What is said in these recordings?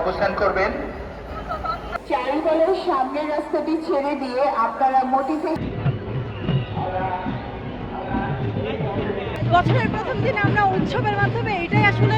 অবস্থান করবেন। চারুকলার সামনের রাস্তাটি ছেড়ে দিয়ে আপনারা বছরের প্রথম দিনে আমরা উৎসবের মাধ্যমে এটাই আসলে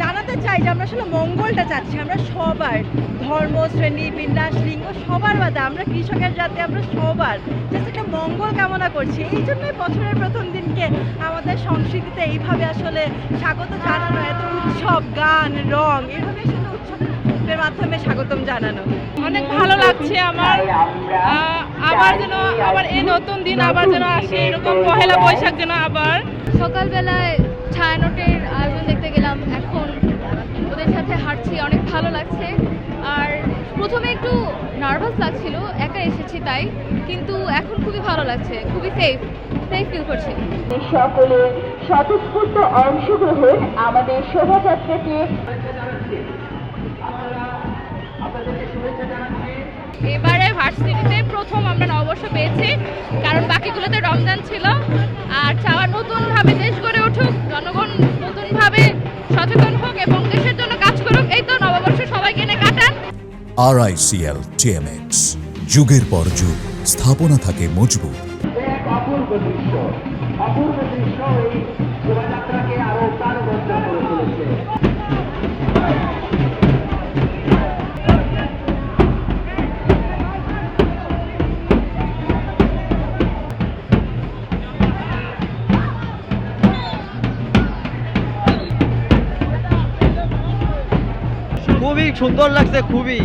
জানাতে চাই যে আমরা আসলে মঙ্গলটা চাচ্ছি। আমরা সবার ধর্ম, শ্রেণী, বিন্যাস, লিঙ্গ সবার বাদে আমরা কৃষকের জাতি, আমরা সবার জাস্ট একটা মঙ্গল কামনা করছি। এই জন্যই বছরের প্রথম দিনকে আমাদের সংস্কৃতিতে এইভাবে আসলে স্বাগত জানানো, এত উৎসব, গান, রং, এইভাবে আসলে উৎসবের মাধ্যমে স্বাগতম জানানো অনেক ভালো লাগছে আমার। আবার যেন আবার এই নতুন দিন আবার যেন আসে, এরকম পহেলা বৈশাখ যেন আবার। সকালবেলায় ছায়ানটের আয়োজন দেখতে গেলাম, এখন ওদের সাথে হাঁটছি, অনেক ভালো লাগছে। আর প্রথমে একটু নার্ভাস লাগছিল, একা এসেছি তাই, কিন্তু এখন খুবই ভালো লাগছে, খুবই সেফ ফিল করছি। সকলে স্বতঃস্ফূর্ত অংশগ্রহণ আমাদের শোভাযাত্রাকে এবারে ভার্সিটিতে প্রথম আমরা নববর্ষ পেয়েছি, কারণ বাকিগুলোতে রমজান ছিল। আর চাওয়া নতুনভাবে দেশ গড়ে উঠুক, জনগণ নতুনভাবে সচেতন হোক এবং দেশের জন্য কাজ করুক। এই তো নববর্ষ সবাইকে এনে কাটান। RICL TMX, যুগের পর যুগ স্থাপনা থাকে মজবুত। এক অপূর্ব দৃশ্য এই শোভাযাত্রাকে আরো প্রাণবন্ত করে তুলেছে। খুবই সুন্দর লাগছে, খুবই